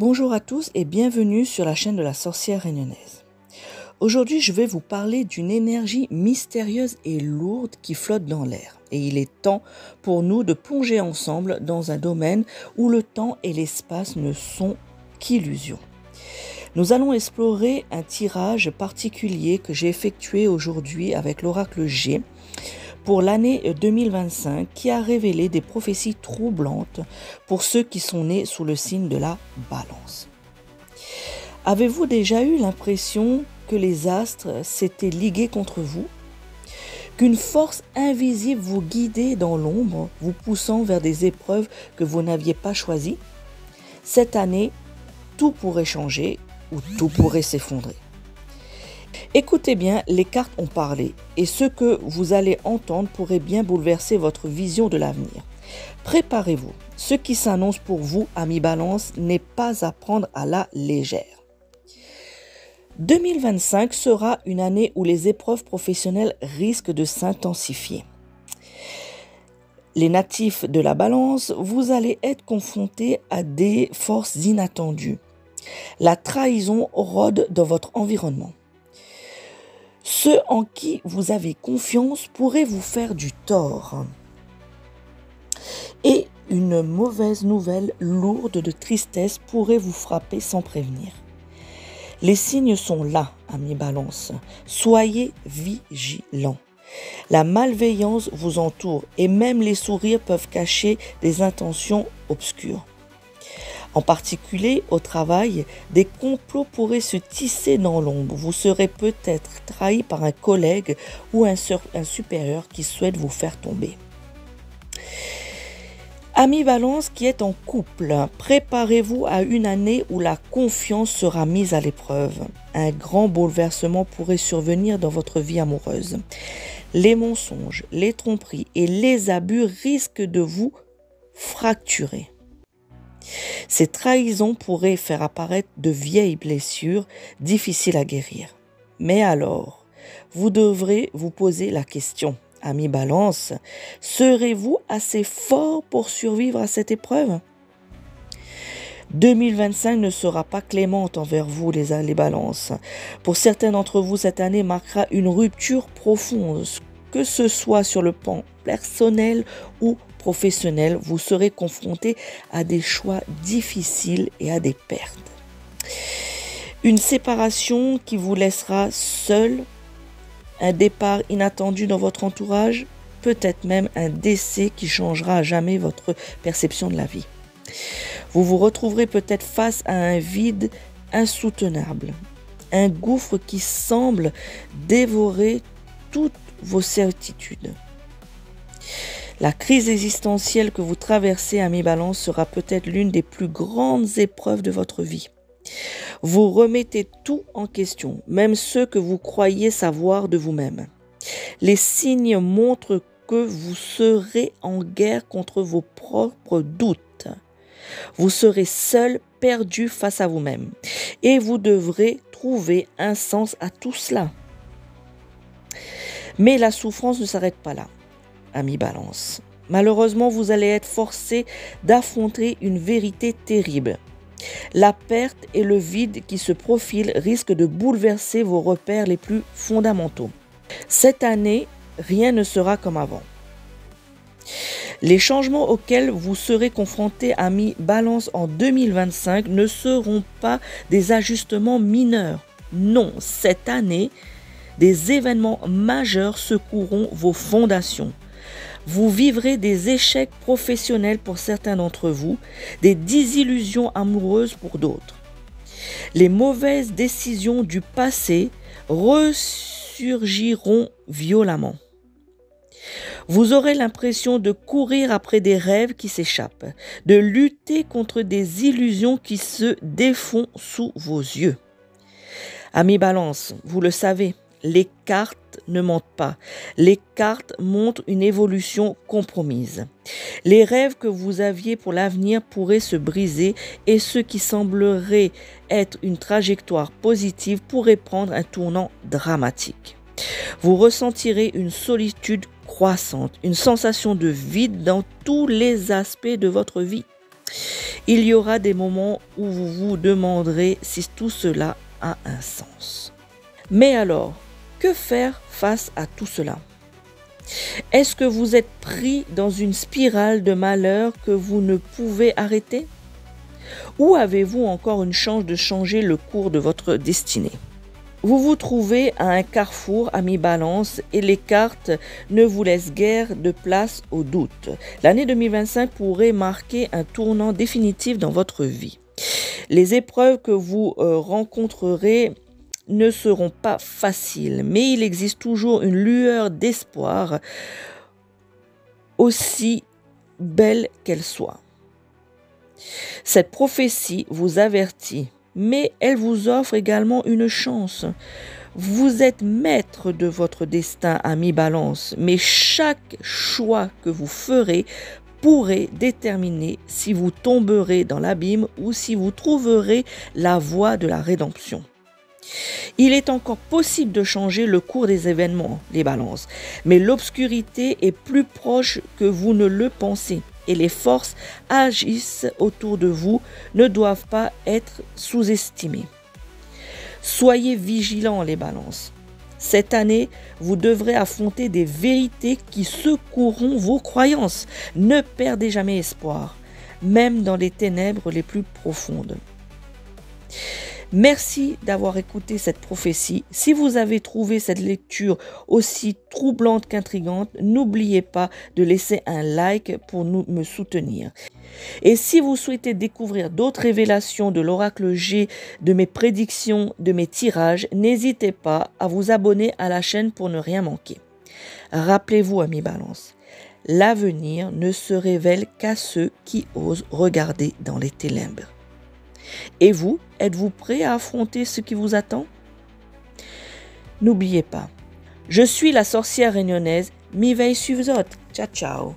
Bonjour à tous et bienvenue sur la chaîne de la sorcière réunionnaise. Aujourd'hui, je vais vous parler d'une énergie mystérieuse et lourde qui flotte dans l'air. Et il est temps pour nous de plonger ensemble dans un domaine où le temps et l'espace ne sont qu'illusions. Nous allons explorer un tirage particulier que j'ai effectué aujourd'hui avec l'oracle G pour l'année 2025 qui a révélé des prophéties troublantes pour ceux qui sont nés sous le signe de la Balance. Avez-vous déjà eu l'impression que les astres s'étaient ligués contre vous? Qu'une force invisible vous guidait dans l'ombre, vous poussant vers des épreuves que vous n'aviez pas choisies? Cette année, tout pourrait changer ou tout pourrait s'effondrer. Écoutez bien, les cartes ont parlé et ce que vous allez entendre pourrait bien bouleverser votre vision de l'avenir. Préparez-vous, ce qui s'annonce pour vous, amis Balance, n'est pas à prendre à la légère. 2025 sera une année où les épreuves professionnelles risquent de s'intensifier. Les natifs de la Balance, vous allez être confrontés à des forces inattendues. La trahison rôde dans votre environnement. Ceux en qui vous avez confiance pourraient vous faire du tort. Et une mauvaise nouvelle lourde de tristesse pourrait vous frapper sans prévenir. Les signes sont là, amis Balance. Soyez vigilants. La malveillance vous entoure et même les sourires peuvent cacher des intentions obscures. En particulier, au travail, des complots pourraient se tisser dans l'ombre. Vous serez peut-être trahi par un collègue ou un supérieur qui souhaite vous faire tomber. Amis Balance qui est en couple, préparez-vous à une année où la confiance sera mise à l'épreuve. Un grand bouleversement pourrait survenir dans votre vie amoureuse. Les mensonges, les tromperies et les abus risquent de vous fracturer. Ces trahisons pourraient faire apparaître de vieilles blessures difficiles à guérir. Mais alors, vous devrez vous poser la question, amis Balance, serez-vous assez fort pour survivre à cette épreuve? 2025 ne sera pas clémente envers vous, les Balances. Pour certains d'entre vous, cette année marquera une rupture profonde, que ce soit sur le plan personnel ou professionnel, vous serez confronté à des choix difficiles et à des pertes. Une séparation qui vous laissera seul, un départ inattendu dans votre entourage, peut-être même un décès qui changera à jamais votre perception de la vie. Vous vous retrouverez peut-être face à un vide insoutenable, un gouffre qui semble dévorer toutes vos certitudes. La crise existentielle que vous traversez, amis Balance, sera peut-être l'une des plus grandes épreuves de votre vie. Vous remettez tout en question, même ce que vous croyez savoir de vous-même. Les signes montrent que vous serez en guerre contre vos propres doutes. Vous serez seul, perdu face à vous-même. Et vous devrez trouver un sens à tout cela. Mais la souffrance ne s'arrête pas là, amis Balance. Malheureusement, vous allez être forcé d'affronter une vérité terrible. La perte et le vide qui se profilent risquent de bouleverser vos repères les plus fondamentaux. Cette année, rien ne sera comme avant. Les changements auxquels vous serez confrontés, amis Balance, en 2025 ne seront pas des ajustements mineurs. Non, cette année, des événements majeurs secoueront vos fondations. Vous vivrez des échecs professionnels pour certains d'entre vous, des désillusions amoureuses pour d'autres. Les mauvaises décisions du passé ressurgiront violemment. Vous aurez l'impression de courir après des rêves qui s'échappent, de lutter contre des illusions qui se défont sous vos yeux. Amis Balance, vous le savez, les cartes ne mentent pas. Les cartes montrent une évolution compromise. Les rêves que vous aviez pour l'avenir pourraient se briser et ce qui semblerait être une trajectoire positive pourrait prendre un tournant dramatique. Vous ressentirez une solitude croissante, une sensation de vide dans tous les aspects de votre vie. Il y aura des moments où vous vous demanderez si tout cela a un sens. Mais alors, que faire face à tout cela? Est-ce que vous êtes pris dans une spirale de malheur que vous ne pouvez arrêter? Ou avez-vous encore une chance de changer le cours de votre destinée? Vous vous trouvez à un carrefour à mi-balance et les cartes ne vous laissent guère de place au doute. L'année 2025 pourrait marquer un tournant définitif dans votre vie. Les épreuves que vous rencontrerez ne seront pas faciles, mais il existe toujours une lueur d'espoir, aussi belle qu'elle soit. Cette prophétie vous avertit, mais elle vous offre également une chance. Vous êtes maître de votre destin à mi-balance, mais chaque choix que vous ferez pourrait déterminer si vous tomberez dans l'abîme ou si vous trouverez la voie de la rédemption. Il est encore possible de changer le cours des événements, les balances, mais l'obscurité est plus proche que vous ne le pensez. Et les forces agissent autour de vous ne doivent pas être sous-estimées. Soyez vigilants les balances. Cette année, vous devrez affronter des vérités qui secourront vos croyances. Ne perdez jamais espoir, même dans les ténèbres les plus profondes. Merci d'avoir écouté cette prophétie. Si vous avez trouvé cette lecture aussi troublante qu'intrigante, n'oubliez pas de laisser un like pour me soutenir. Et si vous souhaitez découvrir d'autres révélations de l'oracle G, de mes prédictions, de mes tirages, n'hésitez pas à vous abonner à la chaîne pour ne rien manquer. Rappelez-vous, amis Balance, l'avenir ne se révèle qu'à ceux qui osent regarder dans les ténèbres. Et vous, êtes-vous prêt à affronter ce qui vous attend? N'oubliez pas, je suis la sorcière réunionnaise, mi veille suivzot. Ciao, ciao.